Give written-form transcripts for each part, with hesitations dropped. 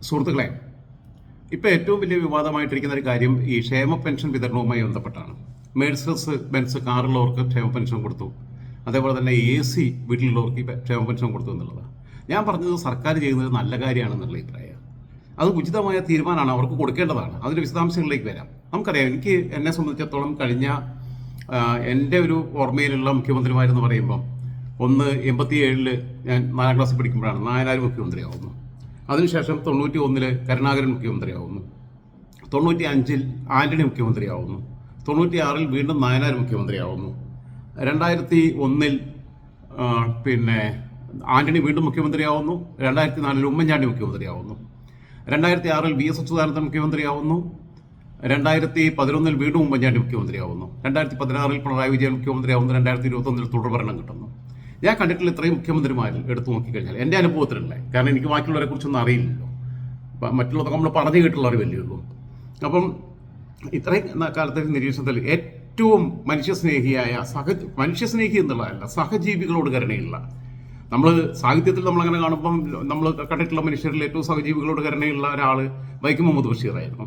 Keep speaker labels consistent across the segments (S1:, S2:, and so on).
S1: സുഹൃത്തുക്കളെ, ഇപ്പോൾ ഏറ്റവും വലിയ വിവാദമായിട്ടിരിക്കുന്ന ഒരു കാര്യം ഈ ക്ഷേമ പെൻഷൻ വിതരണവുമായി ബന്ധപ്പെട്ടാണ്. മേഴ്സസ് ബെൻസ് കാറുള്ളവർക്ക് ക്ഷേമ പെൻഷൻ കൊടുത്തു, അതേപോലെ തന്നെ AC വീട്ടിലുള്ളവർക്ക് ക്ഷേമ പെൻഷൻ കൊടുത്തു എന്നുള്ളതാണ്. ഞാൻ പറഞ്ഞത് സർക്കാർ ചെയ്യുന്നത് നല്ല കാര്യമാണെന്നുള്ള അഭിപ്രായം. അത് ഉചിതമായ തീരുമാനമാണ്, അവർക്ക് കൊടുക്കേണ്ടതാണ്. അതിൻ്റെ വിശദാംശങ്ങളിലേക്ക് വരാം. നമുക്കറിയാം, എന്നെ സംബന്ധിച്ചിടത്തോളം കഴിഞ്ഞ എൻ്റെ ഒരു ഓർമ്മയിലുള്ള മുഖ്യമന്ത്രിമാരെന്ന് പറയുമ്പം ഒന്ന് 87 ഞാൻ 4ാം ക്ലാസ്സിൽ പഠിക്കുമ്പോഴാണ് നായനാർ മുഖ്യമന്ത്രിയാവുന്നു. അതിനുശേഷം 91 കരുണാകരൻ മുഖ്യമന്ത്രിയാവുന്നു, 95 ആന്റണി മുഖ്യമന്ത്രിയാവുന്നു, 96 വീണ്ടും നായനാർ മുഖ്യമന്ത്രിയാവുന്നു, 2001 പിന്നെ ആന്റണി വീണ്ടും മുഖ്യമന്ത്രിയാവുന്നു, 2004 ഉമ്മൻചാണ്ടി മുഖ്യമന്ത്രിയാവുന്നു, 2006 VS അച്യുതാനന്ദൻ മുഖ്യമന്ത്രിയാവുന്നു, 2011 വീണ്ടും ഉമ്മൻചാണ്ടി മുഖ്യമന്ത്രിയാവുന്നു, 2016 പിണറായി വിജയൻ മുഖ്യമന്ത്രിയാവുന്നു, 2021 തുടർഭരണം കിട്ടുന്നു. ഞാൻ കണ്ടിട്ടുള്ള ഇത്രയും മുഖ്യമന്ത്രിമാരിൽ എടുത്തു നോക്കിക്കഴിഞ്ഞാൽ എൻ്റെ അനുഭവത്തിലുള്ള, കാരണം എനിക്ക് ബാക്കിയുള്ളവരെ കുറിച്ചൊന്നും അറിയില്ലല്ലോ, മറ്റുള്ളതൊക്കെ നമ്മൾ പറഞ്ഞു കേട്ടുള്ള അറിവല്ലേ ഉള്ളൂ. അപ്പം ഇത്രയും കാലത്തെ നിരീക്ഷണത്തിൽ ഏറ്റവും മനുഷ്യസ്നേഹി എന്നുള്ളതല്ല, സഹജീവികളോട് കരുണയുള്ള, നമ്മൾ സാഹിത്യത്തിൽ നമ്മളങ്ങനെ കാണുമ്പം നമ്മൾ കണ്ടിട്ടുള്ള മനുഷ്യരിൽ ഏറ്റവും സഹജീവികളോട് കരുണയുള്ള ഒരാൾ വൈക്കം മുഹമ്മദ് ബഷീറായിരുന്നു.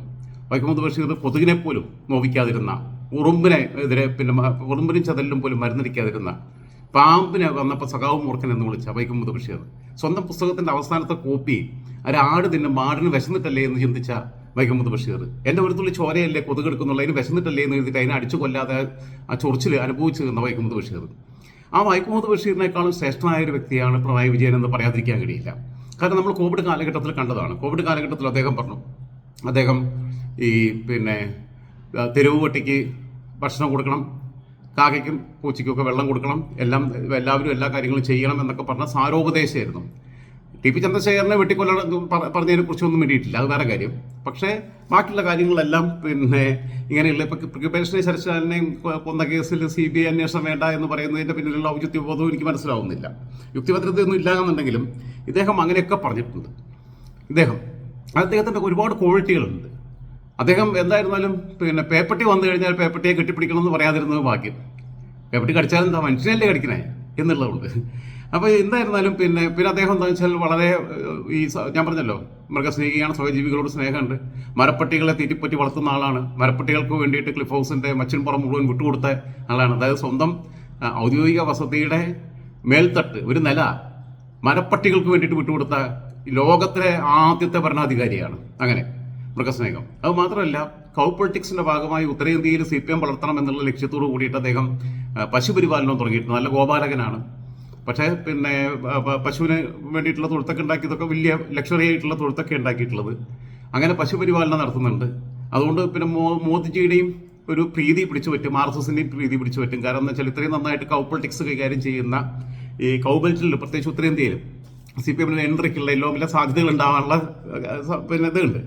S1: വൈക്കം മുഹമ്മദ് ബഷീർ കൊതുകിനെ പോലും നോവിക്കാതിരുന്ന, ഉറുമ്പിനും ചതലിലും പോലും മരുന്നടിക്കാതിരുന്ന, പാമ്പിനെ വന്നപ്പോൾ സഖാവ് മൂർഖൻ എന്ന് വിളിച്ച വൈക്കം മുഹമ്മദ് ബഷീർ, സ്വന്തം പുസ്തകത്തിന്റെ അവസാനത്തെ കോപ്പി ഒരാട് തിന്നെ മാടിന് വിശന്നിട്ടല്ലേ എന്ന് ചിന്തിച്ച വൈക്കം മുഹമ്മദ് ബഷീർ, എൻ്റെ ഒരു തുള്ളി ചോരയല്ലേ കൊതുകെടുക്കുന്നുള്ള, അതിന് വിശന്നിട്ടല്ലേ എന്ന് എഴുതിയിട്ട് അതിനെ അടിച്ചു കൊല്ലാതെ ആ ചൊറിച്ചിൽ അനുഭവിച്ചു നിന്ന വൈക്കം മുഹമ്മദ് ബഷീർ. ആ വൈക്കം മുഹമ്മദ് ബഷീറിനേക്കാളും ശ്രേഷ്ഠനായ ഒരു വ്യക്തിയാണ് പിണറായി വിജയൻ എന്ന് പറയാതിരിക്കാൻ കഴിയില്ല. കാരണം നമ്മൾ കോവിഡ് കാലഘട്ടത്തിൽ കണ്ടതാണ്. കോവിഡ് കാലഘട്ടത്തിൽ അദ്ദേഹം ഈ തെരുവ് പട്ടിക്ക് ഭക്ഷണം കൊടുക്കണം, കാക്കയ്ക്കും പൂച്ചയ്ക്കും വെള്ളം കൊടുക്കണം, എല്ലാവരും എല്ലാ കാര്യങ്ങളും ചെയ്യണം എന്നൊക്കെ പറഞ്ഞ സാരോപദേശമായിരുന്നു. TP ചന്ദ്രശേഖരനെ വെട്ടിക്കൊല്ലണം പറഞ്ഞതിനെ കുറിച്ചൊന്നും വേണ്ടിയിട്ടില്ല, അത് വേറെ കാര്യം. പക്ഷേ ബാക്കിയുള്ള കാര്യങ്ങളെല്ലാം ഇങ്ങനെയുള്ള ഇപ്പം കൃപേഷിനെ ശരശാലിനെയും കൊന്ന കേസിൽ CBI അന്വേഷണം വേണ്ട എന്ന് പറയുന്നതിൻ്റെ പിന്നിലുള്ള ഔചിത്യബോധവും എനിക്ക് മനസ്സിലാവുന്നില്ല. യുക്തിഭദ്രതയൊന്നും ഇല്ലാന്നുണ്ടെങ്കിലും ഇദ്ദേഹം അങ്ങനെയൊക്കെ പറഞ്ഞിട്ടുണ്ട്. അദ്ദേഹത്തിൻ്റെ ഒരുപാട് ക്വാളിറ്റികളുണ്ട്. അദ്ദേഹം എന്തായിരുന്നാലും പേപ്പട്ടി വന്നു കഴിഞ്ഞാൽ പേപ്പട്ടിയെ കെട്ടിപ്പിടിക്കണമെന്ന് പറയാതിരുന്നത് ഭാഗ്യം. പേപ്പട്ടി കടിച്ചാലും എന്താ, മനുഷ്യനല്ലേ കടിക്കണേ എന്നുള്ളതുകൊണ്ട്. അപ്പോൾ എന്തായിരുന്നാലും അദ്ദേഹം എന്താ വെച്ചാൽ വളരെ ഞാൻ പറഞ്ഞല്ലോ, മൃഗസ്നേഹിയാണ്, സഹജീവികളോട് സ്നേഹമുണ്ട്, മരപ്പട്ടികളെ തീറ്റിപ്പറ്റി വളർത്തുന്ന ആളാണ്, മരപ്പട്ടികൾക്ക് വേണ്ടിയിട്ട് ക്ലിഫ് ഹൗസിൻ്റെ മച്ചിൻപുറം മുഴുവൻ വിട്ടുകൊടുത്ത ആളാണ്. അതായത് സ്വന്തം ഔദ്യോഗിക വസതിയുടെ മേൽത്തട്ട് ഒരു നില മരപ്പട്ടികൾക്ക് വേണ്ടിയിട്ട് വിട്ടുകൊടുത്ത ലോകത്തിലെ ആദ്യത്തെ ഭരണാധികാരിയാണ്. അങ്ങനെ മൃഗസ്നേഹം. അത് മാത്രമല്ല, കൗ പൊളിറ്റിക്സിന്റെ ഭാഗമായി ഉത്തരേന്ത്യയിൽ CPM വളർത്തണം എന്നുള്ള ലക്ഷ്യത്തോടു കൂടിയിട്ട് അദ്ദേഹം പശുപരിപാലനം തുടങ്ങിയിട്ടുണ്ട്. നല്ല ഗോപാലകനാണ്. പക്ഷേ പശുവിന് വേണ്ടിയിട്ടുള്ള തൊഴുത്തൊക്കെ ഉണ്ടാക്കിയതൊക്കെ വലിയ ലക്ഷറി ആയിട്ടുള്ള തൊഴുത്തൊക്കെ ഉണ്ടാക്കിയിട്ടുള്ളത്. അങ്ങനെ പശുപരിപാലനം നടത്തുന്നുണ്ട്. അതുകൊണ്ട് മോദിജിയുടെയും ഒരു പ്രീതി പിടിച്ചു പറ്റും, RSSന്റെയും പ്രീതി പിടിച്ചു പറ്റും. കാരണം എന്താ വെച്ചാൽ ഇത്രയും നന്നായിട്ട് കൗ പൊളിറ്റിക്സ് കൈകാര്യം ചെയ്യുന്ന ഈ കൗ ബെൽറ്റിൽ, പ്രത്യേകിച്ച് ഉത്തരേന്ത്യയിൽ CPMന്റെ എൻട്രിക്കുള്ള എല്ലാം വലിയ സാധ്യതകൾ ഉണ്ടാവാനുള്ള ഇതുണ്ട്.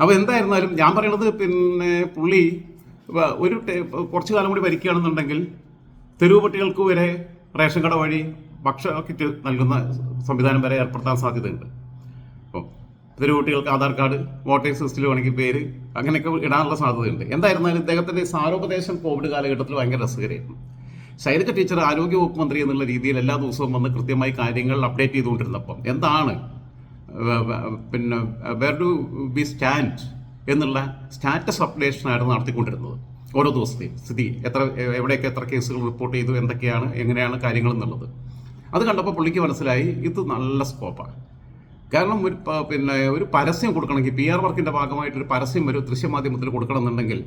S1: അപ്പോൾ എന്തായിരുന്നാലും ഞാൻ പറയണത്, പുള്ളി കുറച്ചു കാലം കൂടി ഭരിക്കുകയാണെന്നുണ്ടെങ്കിൽ തെരുവ് പട്ടികൾക്ക് വരെ റേഷൻ കട വഴി ഭക്ഷണ കിറ്റ് നൽകുന്ന സംവിധാനം വരെ ഏർപ്പെടുത്താൻ സാധ്യതയുണ്ട്. അപ്പം തെരുവ് കുട്ടികൾക്ക് ആധാർ കാർഡ്, വോട്ടേഴ്സ് ലിസ്റ്റിൽ വേണമെങ്കിൽ പേര്, അങ്ങനെയൊക്കെ ഇടാനുള്ള സാധ്യതയുണ്ട്. എന്തായിരുന്നാലും ഇദ്ദേഹത്തിൻ്റെ സാരോപദേശം കോവിഡ് കാലഘട്ടത്തിൽ ഭയങ്കര രസകരമായിരുന്നു. ശൈലജ ടീച്ചർ ആരോഗ്യവകുപ്പ് മന്ത്രി എന്നുള്ള രീതിയിൽ എല്ലാ ദിവസവും വന്ന് കൃത്യമായി കാര്യങ്ങൾ അപ്ഡേറ്റ് ചെയ്തുകൊണ്ടിരുന്നപ്പം എന്താണ് വേർ ഡു ബി സ്റ്റാൻഡ് എന്നുള്ള സ്റ്റാറ്റസ് അപ്ഡേഷനായിരുന്നു നടത്തിക്കൊണ്ടിരുന്നത്. ഓരോ ദിവസത്തെയും സ്ഥിതി, എവിടെയൊക്കെ എത്ര കേസുകൾ റിപ്പോർട്ട് ചെയ്തു, എന്തൊക്കെയാണ് എങ്ങനെയാണ് കാര്യങ്ങൾ എന്നുള്ളത്. അത് കണ്ടപ്പോൾ പുള്ളിക്ക് മനസ്സിലായി ഇത് നല്ല സ്കോപ്പാണ്. കാരണം ഒരു പരസ്യം കൊടുക്കണമെങ്കിൽ, PR വർക്കിൻ്റെ ഭാഗമായിട്ടൊരു പരസ്യം ഒരു ദൃശ്യമാധ്യമത്തിൽ കൊടുക്കണമെന്നുണ്ടെങ്കിൽ,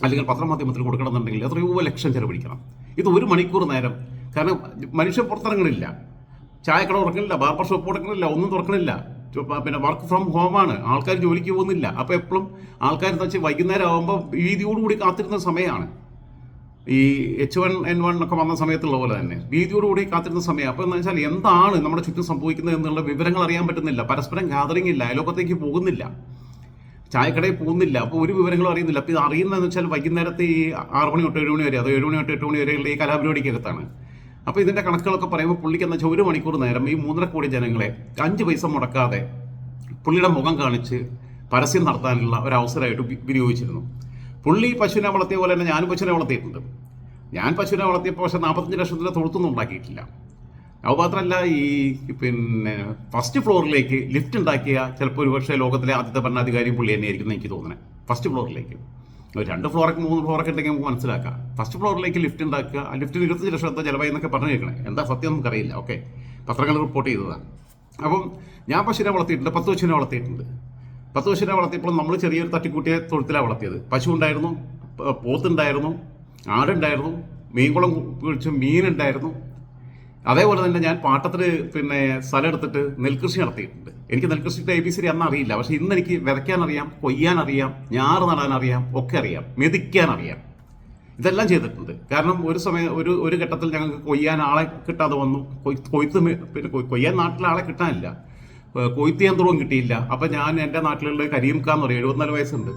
S1: അല്ലെങ്കിൽ പത്രമാധ്യമത്തിൽ കൊടുക്കണമെന്നുണ്ടെങ്കിൽ എത്രയോ ലക്ഷം ചെലവഴിക്കണം. ഇത് 1 മണിക്കൂർ നേരം. കാരണം മനുഷ്യൻ പുറത്തിറങ്ങണില്ല, ചായക്കട തുറക്കണില്ല, ബാർബർ ഷോപ്പ് തുറക്കണില്ല, ഒന്നും തുറക്കണില്ല. വർക്ക് ഫ്രം ഹോമാണ്, ആൾക്കാർ ജോലിക്ക് പോകുന്നില്ല. അപ്പോൾ എപ്പോഴും ആൾക്കാർ എന്താ വെച്ചാൽ വൈകുന്നേരം ആകുമ്പോൾ ഭീതിയോടുകൂടി കാത്തിരുന്ന സമയമാണ്. ഈ H1N1 ഒക്കെ വന്ന സമയത്തുള്ള പോലെ തന്നെ ഭീതിയോടുകൂടി കാത്തിരുന്ന സമയം. അപ്പോൾ എന്താ വെച്ചാൽ എന്താണ് നമ്മുടെ ചുറ്റും സംഭവിക്കുന്നത് എന്നുള്ള വിവരങ്ങൾ അറിയാൻ പറ്റുന്നില്ല. പരസ്പരം ഗ്യാതറിംഗ് ഇല്ല, അയലോകത്തേക്ക് പോകുന്നില്ല, ചായക്കടയിൽ പോകുന്നില്ല. അപ്പോൾ ഒരു വിവരങ്ങളും അറിയുന്നില്ല. അപ്പോൾ ഇത് അറിയുന്നതെന്ന് വെച്ചാൽ വൈകുന്നേരത്തെ ഈ 6 മണി തൊട്ട് 7 മണി വരെ, അതോ 7 മണി തൊട്ട് 8 മണി വരെയുള്ള ഈ കലാപരിപാടിക്കകത്താണ്. അപ്പോൾ ഇതിൻ്റെ കണക്കുകളൊക്കെ പറയുമ്പോൾ പുള്ളിക്ക് എന്താ വെച്ചാൽ 1 മണിക്കൂർ നേരം ഈ 3.5 കോടി ജനങ്ങളെ 5 പൈസ മുടക്കാതെ പുള്ളിയുടെ മുഖം കാണിച്ച് പരസ്യം നടത്താനുള്ള ഒരു അവസരമായിട്ട് വിനിയോഗിച്ചിരുന്നു. പുള്ളി പശുവിനെ വളർത്തിയ പോലെ തന്നെ ഞാനും പശുവിനെ വളർത്തിയിട്ടുണ്ട്. ഞാൻ പശുവിനെ വളർത്തിയപ്പോൾ പക്ഷേ 45 ലക്ഷത്തിൻ്റെ തൊഴുത്തൊന്നും ഉണ്ടാക്കിയിട്ടില്ല. അത് മാത്രമല്ല ഈ പിന്നെ ഫസ്റ്റ് ഫ്ലോറിലേക്ക് ലിഫ്റ്റ് ഉണ്ടാക്കിയ ചിലപ്പോൾ ഒരു പക്ഷേ ലോകത്തിലെ ആദ്യത്തെ ഭരണാധികാരി പുള്ളി തന്നെയായിരിക്കും എനിക്ക് തോന്നുന്നത്. ഫസ്റ്റ് ഫ്ലോറിലേക്ക് ഒരു 2 ഫ്ലോറൊക്കെ 3 ഫ്ലോറൊക്കെ ഉണ്ടെങ്കിൽ നമുക്ക് മനസ്സിലാക്കാം. ഫസ്റ്റ് ഫ്ലോറിലേക്ക് ലിഫ്റ്റ് ഉണ്ടാക്കുക, ആ ലിഫ്റ്റിന് 25 ലക്ഷം എന്താ ചിലവായി എന്നൊക്കെ പറഞ്ഞു കേൾക്കണേ. എന്താ സത്യം നമുക്കറിയില്ല. ഓക്കെ, പത്രങ്ങൾ റിപ്പോർട്ട് ചെയ്തതാണ്. അപ്പം ഞാൻ പശുവിനെ വളർത്തിയിട്ടുണ്ട്, 10 പശുവിനെ വളർത്തിയിട്ടുണ്ട്. 10 പശുവിനെ വളർത്തിയപ്പോൾ നമ്മൾ ചെറിയൊരു തട്ടിക്കൂട്ടിയ തൊഴുത്തിലാണ് വളർത്തിയത്. പശു ഉണ്ടായിരുന്നു, പോത്തുണ്ടായിരുന്നു, ആടുണ്ടായിരുന്നു, മീൻകുളം കുഴിച്ച് മീനുണ്ടായിരുന്നു. അതേപോലെ തന്നെ ഞാൻ പാട്ടത്തിന് പിന്നെ സ്ഥലം എടുത്തിട്ട് നെൽകൃഷി നടത്തിയിട്ടുണ്ട്. എനിക്ക് നെൽകൃഷിയുടെ ABC അന്ന് അറിയില്ല, പക്ഷെ ഇന്ന് എനിക്ക് വിതയ്ക്കാൻ അറിയാം, കൊയ്യാൻ അറിയാം, ഞാറ് നടാൻ അറിയാം, ഒക്കെ അറിയാം, മെതിക്കാൻ അറിയാം. ഇതെല്ലാം ചെയ്തിട്ടുണ്ട്. കാരണം ഒരു സമയം ഒരു ഘട്ടത്തിൽ ഞങ്ങൾക്ക് കൊയ്യാൻ ആളെ കിട്ടാതെ വന്നു. കൊയ്ത്ത് പിന്നെ കൊയ്യാൻ നാട്ടിലെ ആളെ കിട്ടാനില്ല, കൊയ്ത്ത് യന്ത്രവും കിട്ടിയില്ല. അപ്പം ഞാൻ എൻ്റെ നാട്ടിലുള്ള കരീംഖാന്ന് പറയും, 74 വയസ്സുണ്ട്,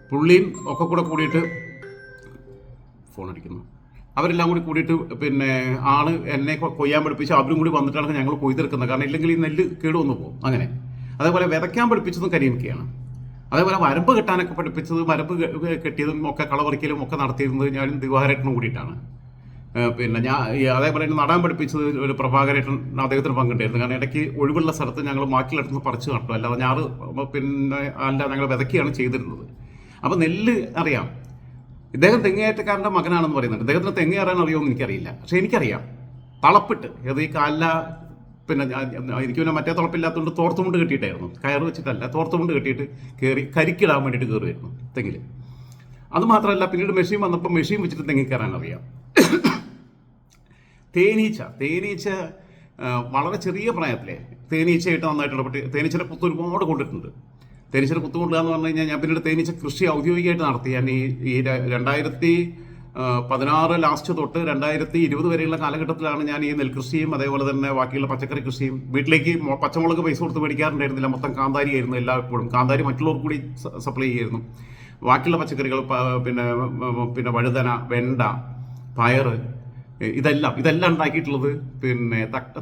S1: പുള്ളിയും ഒക്കെ കൂടിയിട്ട് ഫോൺ അടിക്കുന്നു. അവരെല്ലാം കൂടിയിട്ട് പിന്നെ ആള് എന്നെ കൊയ്യാൻ പഠിപ്പിച്ച് അവരും കൂടി വന്നിട്ടാണ് ഞങ്ങൾ കൊയ്തെടുക്കുന്നത്. കാരണം ഇല്ലെങ്കിൽ ഈ നെല്ല് കേടുവന്നു പോകും. അങ്ങനെ അതേപോലെ വിതയ്ക്കാൻ പഠിപ്പിച്ചതും കരിയമൊക്കെയാണ്. അതേപോലെ വരമ്പ് കെട്ടാനൊക്കെ പഠിപ്പിച്ചത്, വരമ്പ് കെട്ടിയതും ഒക്കെ കളപറിക്കലും ഒക്കെ നടത്തിയിരുന്നത് ഞാനും ദിവാകരേട്ടനും കൂടിയിട്ടാണ്. പിന്നെ അതേപോലെ തന്നെ നടാൻ പഠിപ്പിച്ചത് ഒരു പ്രഭാകരേട്ടൻ, അദ്ദേഹത്തിന് പങ്കുണ്ടായിരുന്നു. കാരണം ഇടയ്ക്ക് ഒഴിവുള്ള സ്ഥലത്ത് ഞങ്ങൾ ബാക്കിയുള്ളടത്ത് പറിച്ച് നട്ടു, അല്ലാതെ ഞാറ് പിന്നെ ഞങ്ങൾ വിതയ്ക്കുകയാണ് ചെയ്തിരുന്നത്. അപ്പോൾ നെല്ല് അറിയാം. ഇദ്ദേഹം തെങ്ങേറ്റക്കാരൻ്റെ മകനാണെന്ന് പറയുന്നുണ്ട്. ഇദ്ദേഹത്തിന് തെങ്ങ് കയറാൻ അറിയുമെന്ന് എനിക്കറിയില്ല, പക്ഷെ എനിക്കറിയാം. തളപ്പിട്ട് അത് ഈ കാലില പിന്നെ എനിക്ക് പിന്നെ മറ്റേ തുളപ്പില്ലാത്തതുകൊണ്ട് തോർത്തുമുണ്ട് കെട്ടിയിട്ടായിരുന്നു, കയറ് വെച്ചിട്ടല്ല, തോർത്തുമുണ്ട് കെട്ടിയിട്ട് കയറി കരിക്കിടാൻ വേണ്ടിയിട്ട് കയറുമായിരുന്നു തെങ്ങിൽ. അതുമാത്രമല്ല, പിന്നീട് മെഷീൻ വന്നപ്പോൾ മെഷീൻ വെച്ചിട്ട് തെങ്ങി കയറാൻ അറിയാം. തേനീച്ച വളരെ ചെറിയ പ്രായത്തിലെ തേനീച്ചയായിട്ട് നന്നായിട്ട് ഇടപെട്ട് തേനീച്ചയുടെ പുത്ത് ഒരുപാട് കൊണ്ടിട്ടുണ്ട്. തേനീച്ചയുടെ കുത്തു കൊണ്ടുക എന്ന് പറഞ്ഞു കഴിഞ്ഞാൽ ഞാൻ പിന്നീട് തേനീച്ച കൃഷി ഔദ്യോഗികമായിട്ട് നടത്തി. ഞാൻ ഈ 2016 ലാസ്റ്റ് തൊട്ട് 2020 വരെയുള്ള കാലഘട്ടത്തിലാണ് ഞാൻ ഈ നെൽകൃഷിയും അതേപോലെ തന്നെ ബാക്കിയുള്ള പച്ചക്കറി കൃഷിയും. വീട്ടിലേക്ക് പച്ചമുളക് പൈസ കൊടുത്ത് മേടിക്കാറുണ്ടായിരുന്നില്ല, മൊത്തം കാന്താരി ആയിരുന്നു എല്ലായ്പ്പോഴും. കാന്താരി മറ്റുള്ളവർക്ക് കൂടി സപ്ലൈ ചെയ്യായിരുന്നു. ബാക്കിയുള്ള പച്ചക്കറികൾ പിന്നെ വഴുതന, വെണ്ട, പയറ്, ഇതെല്ലാം ഉണ്ടാക്കിയിട്ടുള്ളത്, പിന്നെ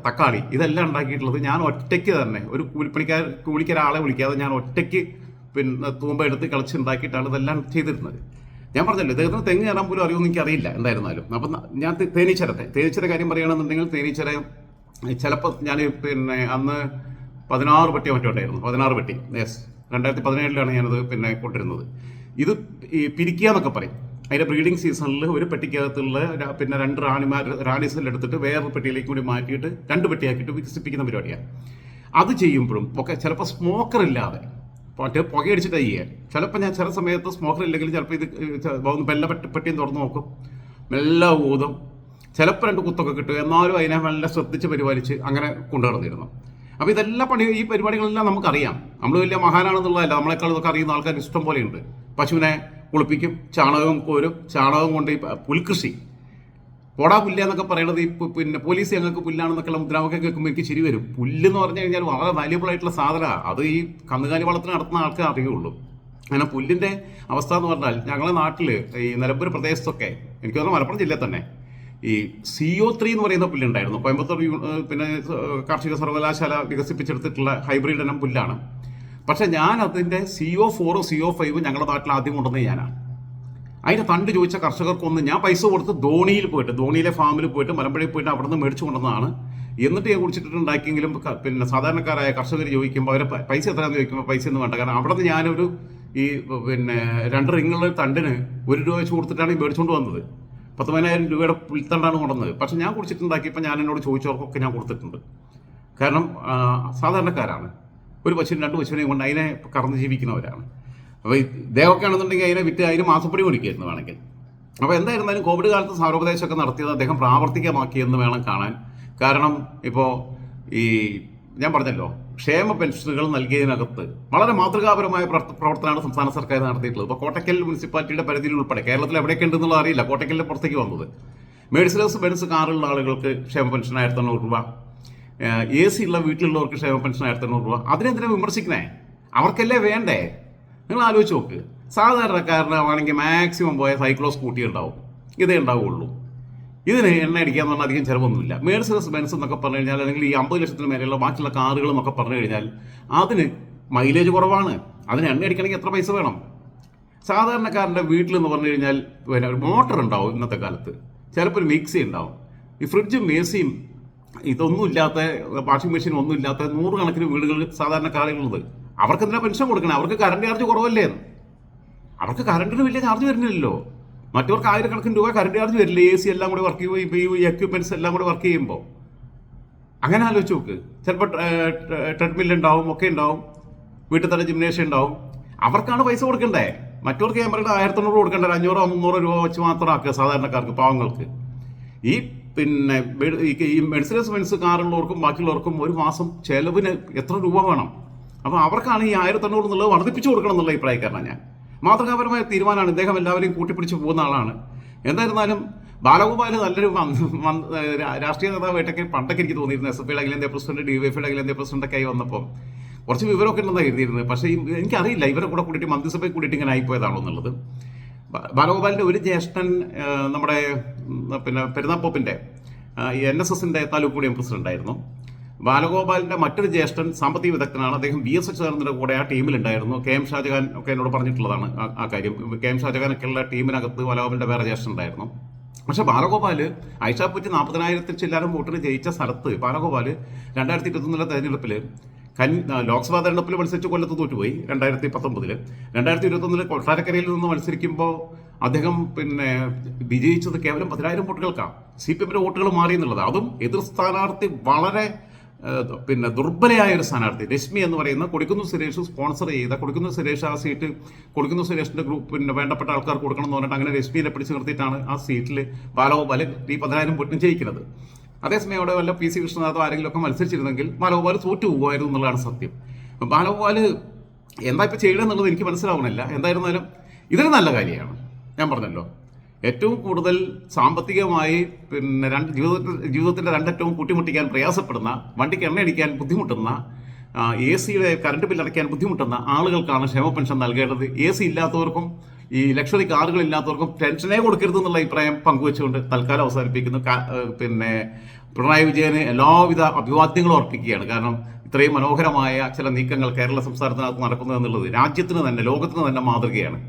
S1: തക്കാളി, ഇതെല്ലാം ഉണ്ടാക്കിയിട്ടുള്ളത് ഞാൻ ഒറ്റയ്ക്ക് തന്നെ, ഒരു കൂലിക്കൊരാളെ വിളിക്കാതെ ഞാൻ ഒറ്റയ്ക്ക് പിന്നെ തൂമ്പ എടുത്ത് കളിച്ചുണ്ടാക്കിയിട്ടാണ് ഇതെല്ലാം ചെയ്തിരുന്നത്. ഞാൻ പറഞ്ഞല്ലോ, ഇദ്ദേഹത്തിന് തെങ്ങ് കയറാൻ പോലും അറിയുമെന്ന് എനിക്കറിയില്ല എന്തായിരുന്നാലും. അപ്പം ഞാൻ തേനീച്ചയുടെ കാര്യം പറയുകയാണെന്നുണ്ടെങ്കിൽ, തേനീച്ചരെ ചിലപ്പോൾ ഞാൻ പിന്നെ അന്ന് 16 പെട്ടിയോ മറ്റോ ഉണ്ടായിരുന്നു, 16 പെട്ടി. യെസ്, 2017 ഞാനത് പിന്നെ കൊണ്ടിരുന്നത്. ഇത് ഈ പിരിക്കുക എന്നൊക്കെ പറയും. അതിൻ്റെ ബ്രീഡിംഗ് സീസണിൽ ഒരു പെട്ടിക്കകത്തുള്ള പിന്നെ 2 റാണീസിൽ എടുത്തിട്ട് വേറൊരു പെട്ടിയിലേക്ക് കൂടി മാറ്റിയിട്ട് 2 പെട്ടിയാക്കിയിട്ട് വികസിപ്പിക്കുന്ന പരിപാടിയാണ്. അത് ചെയ്യുമ്പോഴും ഒക്കെ ചിലപ്പോൾ സ്മോക്കർ ഇല്ലാതെ പുകയടിച്ചിട്ടാണ് ചെയ്യുക. ചിലപ്പോൾ ഞാൻ ചില സമയത്ത് സ്മോക്കർ ഇല്ലെങ്കിൽ ചിലപ്പോൾ ഇത് മെല്ലെ പെട്ടിയും തുറന്ന് നോക്കും, മെല്ലെ ഊതും, ചിലപ്പോൾ 2 കുത്തൊക്കെ കിട്ടും. എന്നാലും അതിനെ മെല്ലെ ശ്രദ്ധിച്ച് പരിപാലിച്ച് അങ്ങനെ കൊണ്ടുനടന്നിരുന്നു. അപ്പോൾ ഇതെല്ലാം ഈ പരിപാടികളെല്ലാം നമുക്കറിയാം. നമ്മൾ വലിയ മഹാനാണെന്നുള്ളതല്ല, നമ്മളെക്കാൾ ഇതൊക്കെ അറിയുന്ന ആൾക്കാർ ഇഷ്ടം പോലെയുണ്ട്. പശുവിനെ കുളിപ്പിക്കും, ചാണകം കോരും, ചാണകം കൊണ്ട് ഈ പുൽകൃഷി, പോടാ പുല്ല എന്നൊക്കെ പറയുന്നത് ഈ പിന്നെ പോലീസ് ഞങ്ങൾക്ക് പുല്ലാണെന്നൊക്കെയുള്ള മുദ്രാവാക്യം കേൾക്കുമ്പോൾ എനിക്ക് ചിരി വരും. പുല്ലെന്ന് പറഞ്ഞു കഴിഞ്ഞാൽ വളരെ വാല്യബിൾ ആയിട്ടുള്ള സാധനമാണ്. അത് ഈ കന്നുകാലി വളർത്തൽ നടത്തുന്ന ആൾക്കാർ അറിയുള്ളൂ. അങ്ങനെ പുല്ലിൻ്റെ അവസ്ഥ എന്ന് പറഞ്ഞാൽ ഞങ്ങളുടെ നാട്ടിൽ ഈ നിലമ്പൂർ പ്രദേശത്തൊക്കെ, എനിക്ക് തോന്നുന്നു മലപ്പുറം ജില്ലയിൽ തന്നെ, ഈ CO3 എന്ന് പറയുന്ന പുല്ലുണ്ടായിരുന്നു. കോയമ്പത്തൂർ പിന്നെ കാർഷിക സർവകലാശാല വികസിപ്പിച്ചെടുത്തിട്ടുള്ള ഹൈബ്രിഡ് ഇനം പുല്ലാണ്. പക്ഷെ ഞാൻ അതിൻ്റെ CO4 CO5 ഞങ്ങളുടെ നാട്ടിൽ ആദ്യം കൊണ്ടുവന്നത് ഞാനാണ്. അതിൻ്റെ തണ്ട് ചോദിച്ച കർഷകർക്കൊന്ന് ഞാൻ പൈസ കൊടുത്ത് ധോണിയിലെ ഫാമിൽ പോയിട്ട് മലമ്പുഴയിൽ പോയിട്ട് അവിടെ നിന്ന് മേടിച്ചു കൊണ്ടുവന്നതാണ്. എന്നിട്ട് ഞാൻ കുടിച്ചിട്ടുണ്ടാക്കിയെങ്കിലും പിന്നെ സാധാരണക്കാരായ കർഷകർ ചോദിക്കുമ്പോൾ അവരെ പൈസ എത്രയാണെന്ന് ചോദിക്കുമ്പോൾ പൈസ ഒന്നും വേണ്ട. കാരണം അവിടെ നിന്ന് ഞാനൊരു ഈ പിന്നെ 2 റിങ്ങുള്ള തണ്ടിന് 1 രൂപ വെച്ച് കൊടുത്തിട്ടാണ് ഈ മേടിച്ചുകൊണ്ട് വന്നത്. 10,000 രൂപയുടെ പുൽത്തണ്ടാണ് കൊണ്ടുവന്നത്. പക്ഷെ ഞാൻ കുടിച്ചിട്ടുണ്ടാക്കിയപ്പോൾ ഞാൻ എന്നോട് ചോദിച്ചവർക്കൊക്കെ ഞാൻ കൊടുത്തിട്ടുണ്ട്. കാരണം സാധാരണക്കാരാണ്, ഒരു പശുവിനും 2 പശുവിനെയും കൊണ്ട് അതിനെ കറന്ന് ജീവിക്കുന്നവരാണ്. അപ്പോൾ ഇദ്ദേഹമൊക്കെ ആണെന്നുണ്ടെങ്കിൽ അതിനെ വിറ്റ് അതിന് മാസപ്പടി മേടിക്കായിരുന്നു വേണമെങ്കിൽ. അപ്പോൾ എന്തായിരുന്നാലും കോവിഡ് കാലത്ത് സാരോപദേശമൊക്കെ നടത്തിയത് അദ്ദേഹം പ്രാവർത്തികമാക്കിയെന്ന് വേണം കാണാൻ. കാരണം ഇപ്പോൾ ഈ ഞാൻ പറഞ്ഞല്ലോ, ക്ഷേമ പെൻഷനുകൾ നൽകിയതിനകത്ത് വളരെ മാതൃകാപരമായ പ്രവർത്തനമാണ് സംസ്ഥാന സർക്കാർ നടത്തിയിട്ടുള്ളത്. ഇപ്പോൾ കോട്ടക്കൽ മുനിസിപ്പാലിറ്റിയുടെ പരിധിയിൽ ഉൾപ്പെടെ കേരളത്തിൽ എവിടെയൊക്കെ ഉണ്ടെന്നുള്ള അറിയില്ല, കോട്ടക്കലിൻ്റെ പുറത്തേക്ക് വന്നത് മെഴ്സിഡസ് ബെൻസ് കാറുള്ള ആളുകൾക്ക് ക്ഷേമ പെൻഷൻ 1,800 രൂപ, AC ഉള്ള വീട്ടിലുള്ളവർക്ക് ക്ഷേമ പെൻഷൻ 1,800 രൂപ. അതിനെന്തിനാണ് വിമർശിക്കണേ? അവർക്കല്ലേ വേണ്ടേ? നിങ്ങൾ ആലോചിച്ച് നോക്ക്. സാധാരണക്കാരനാണെങ്കിൽ മാക്സിമം പോയ സൈക്ലോ സ്കൂട്ടി ഉണ്ടാവും, ഇതേ ഉണ്ടാവുകയുള്ളൂ. ഇതിന് എണ്ണ അടിക്കാന്ന് പറഞ്ഞാൽ അധികം ചിലവൊന്നുമില്ല. മെഴ്സിഡസ് ബെൻസ് എന്നൊക്കെ പറഞ്ഞു കഴിഞ്ഞാൽ, അല്ലെങ്കിൽ ഈ 50 ലക്ഷത്തിന് മേലെയുള്ള ബാക്കിയുള്ള കാറുകൾ എന്നൊക്കെ പറഞ്ഞു കഴിഞ്ഞാൽ അതിന് മൈലേജ് കുറവാണ്. അതിന് എണ്ണ അടിക്കണമെങ്കിൽ എത്ര പൈസ വേണം? സാധാരണക്കാരൻ്റെ വീട്ടിലെന്ന് പറഞ്ഞു കഴിഞ്ഞാൽ പിന്നെ ഒരു മോട്ടർ ഉണ്ടാവും ഇന്നത്തെ കാലത്ത്, ചിലപ്പോൾ ഒരു മിക്സി ഉണ്ടാവും. ഈ ഫ്രിഡ്ജും AC യും ഇതൊന്നും ഇല്ലാത്ത, വാഷിംഗ് മെഷീൻ ഒന്നും ഇല്ലാത്ത നൂറുകണക്കിന് വീടുകൾ സാധാരണക്കാരുള്ളത്. അവർക്ക് എന്തിനാ പെൻഷൻ കൊടുക്കണേ? അവർക്ക് കറണ്ട് ചാർജ് കുറവല്ലേ? അവർക്ക് കറണ്ടിന് വലിയ ചാർജ് വരുന്നില്ലല്ലോ. മറ്റവർക്ക് ആയിരക്കണക്കിന് രൂപ കറണ്ട് ചാർജ് വരില്ല, AC എല്ലാം കൂടി വർക്ക് ചെയ്യുമ്പോൾ. ഇപ്പോൾ ഈ എക്യുപ്മെന്റ്സ് എല്ലാം കൂടി വർക്ക് ചെയ്യുമ്പോൾ അങ്ങനെ ആലോചിച്ച് നോക്ക്. ചിലപ്പോൾ ട്രെഡ്മിൽ ഉണ്ടാവും, ഒക്കെ ഉണ്ടാവും, വീട്ടിൽ തന്നെ ജിംനേഷ്യം ഉണ്ടാവും. അവർക്കാണ് പൈസ കൊടുക്കണ്ടേ. മറ്റവർക്ക് ഞാൻ പറയുന്നത് 1500 കൊടുക്കണ്ടേ, 500 300 രൂപ വെച്ച് മാത്രം ആക്കുക സാധാരണക്കാർക്ക്, പാവങ്ങൾക്ക്. ഈ പിന്നെ ഈ മെഴ്സിഡസ് ബെൻസ് കാറുള്ളവർക്കും ബാക്കിയുള്ളവർക്കും ഒരു മാസം ചെലവിന് എത്ര രൂപ വേണം? അപ്പോൾ അവർക്കാണ് ഈ 1500 എന്നുള്ളത് വർദ്ധിപ്പിച്ചു കൊടുക്കണം എന്നുള്ള അഭിപ്രായക്കാരനാണ് ഞാൻ. മാതൃകാപരമായ തീരുമാനമാണ്. ഇദ്ദേഹം എല്ലാവരെയും കൂട്ടിപ്പിടിച്ച് പോകുന്ന ആളാണ്. എന്തായിരുന്നാലും ബാലഗോപാൽ നല്ലൊരു രാഷ്ട്രീയ നേതാവായിട്ടൊക്കെ പണ്ടൊക്കെ എനിക്ക് തോന്നിയിരുന്നു. SFIയുടെ അഖിലേന്ത്യാ പ്രസിഡന്റ്, DYFIയുടെ അഖിലേന്ത്യാ പ്രസിഡന്റൊക്കെ ആയി വന്നപ്പോൾ കുറച്ച് വിവരമൊക്കെ ഉണ്ടെന്നാണ് എഴുതിയിരുന്നത്. പക്ഷേ എനിക്കറിയില്ല ഇവരെ കൂടെ കൂടിയിട്ട് മന്ത്രിസഭയിൽ കൂടിയിട്ട് ഇങ്ങനെ ആയിപ്പോയതാണോ എന്നുള്ളത്. ബാലഗോപാലിൻ്റെ ഒരു ജ്യേഷ്ഠൻ നമ്മുടെ പിന്നെ പെരുന്നാപ്പോപ്പിൻ്റെ NSSന്റെ താലൂക്ക് യൂണിയൻ പ്രസിഡന്റായിരുന്നു. ബാലഗോപാലിൻ്റെ മറ്റൊരു ജ്യേഷ്ഠൻ സാമ്പത്തിക വിദഗ്ധനാണ്. അദ്ദേഹം VS അച്യുതാനന്ദൻ്റെ കൂടെ ആ ടീമിലുണ്ടായിരുന്നു. KM ഷാജഹാൻ ഒക്കെ എന്നോട് പറഞ്ഞിട്ടുള്ളതാണ് ആ കാര്യം. KM ഷാജഹാനൊക്കെയുള്ള ടീമിനകത്ത് ബാലഗോപാലിൻ്റെ വേറെ ജ്യേഷ്ഠൻ ഉണ്ടായിരുന്നു. പക്ഷേ ബാലഗോപാൽ ഐഷാപ്പറ്റി 40,000 ചില്ലാനും വോട്ടിന് ജയിച്ച സ്ഥലത്ത് ബാലഗോപാൽ 2021 തെരഞ്ഞെടുപ്പിൽ ലോക്സഭാ തെരഞ്ഞെടുപ്പിൽ മത്സരിച്ച് കൊല്ലത്ത് തോറ്റുപോയി 2019. 2021 കൊട്ടാരക്കരയിൽ നിന്ന് മത്സരിക്കുമ്പോൾ അദ്ദേഹം പിന്നെ വിജയിച്ചത് കേവലം 10,000 വോട്ടുകൾക്കാണ്. CPMന്റെ വോട്ടുകൾ മാറി എന്നുള്ളത്. അതും എതിർ സ്ഥാനാർത്ഥി വളരെ പിന്നെ ദുർബലയായ ഒരു സ്ഥാനാർത്ഥി രശ്മി എന്ന് പറയുന്ന കൊടിക്കുന്നിൽ സുരേഷ് സ്പോൺസർ ചെയ്ത, കൊടിക്കുന്നിൽ സുരേഷ് ആ സീറ്റ് കൊടിക്കുന്നിൽ സുരേഷിന്റെ ഗ്രൂപ്പിന് വേണ്ടപ്പെട്ട ആൾക്കാർ കൊടുക്കണം എന്ന് പറഞ്ഞിട്ട് അങ്ങനെ രശ്മിയെ പിടിച്ചു നിർത്തിയിട്ടാണ് ആ സീറ്റിൽ ബാലഗോപാൽ ഈ 10,000 വോട്ടിന് ജയിക്കുന്നത്. അതേസമയം അവിടെ വല്ല PC വിശ്വനാഥോ ആരെങ്കിലും ഒക്കെ മത്സരിച്ചിരുന്നെങ്കിൽ ബാലഗോപാൽ തോറ്റു പോകുമായിരുന്നു എന്നുള്ളതാണ് സത്യം. ബാലഗോപാൽ എന്താ ഇപ്പോൾ ചെയ്യണമെന്നുള്ളത് എനിക്ക് മനസ്സിലാവണില്ല. എന്തായിരുന്നാലും ഇതൊരു നല്ല കാര്യമാണ്. ഞാൻ പറഞ്ഞല്ലോ, ഏറ്റവും കൂടുതൽ സാമ്പത്തികമായി പിന്നെ ജീവിതത്തിൻ്റെ രണ്ടറ്റവും കൂട്ടിമുട്ടിക്കാൻ പ്രയാസപ്പെടുന്ന, വണ്ടിക്ക് എണ്ണയടിക്കാൻ ബുദ്ധിമുട്ടുന്ന, AC-യുടെ കറണ്ട് ബില്ലടയ്ക്കാൻ ബുദ്ധിമുട്ടുന്ന ആളുകൾക്കാണ് ക്ഷേമ പെൻഷൻ നൽകേണ്ടത്. AC ഇല്ലാത്തവർക്കും ഈ ലക്ഷറി കാറുകളില്ലാത്തവർക്കും ടെൻഷനേ കൊടുക്കരുത് എന്നുള്ള അഭിപ്രായം പങ്കുവെച്ചുകൊണ്ട് തൽക്കാലം അവസാനിപ്പിക്കുന്നു. പിന്നെ പിണറായി വിജയന് എല്ലാവിധ അഭിവാദ്യങ്ങളും അർപ്പിക്കുകയാണ്. കാരണം ഇത്രയും മനോഹരമായ ചില നീക്കങ്ങൾ കേരള സംസ്ഥാനത്തിനകത്ത് നടക്കുന്നത് എന്നുള്ളത് രാജ്യത്തിന് തന്നെ, ലോകത്തിന് തന്നെ മാതൃകയാണ്.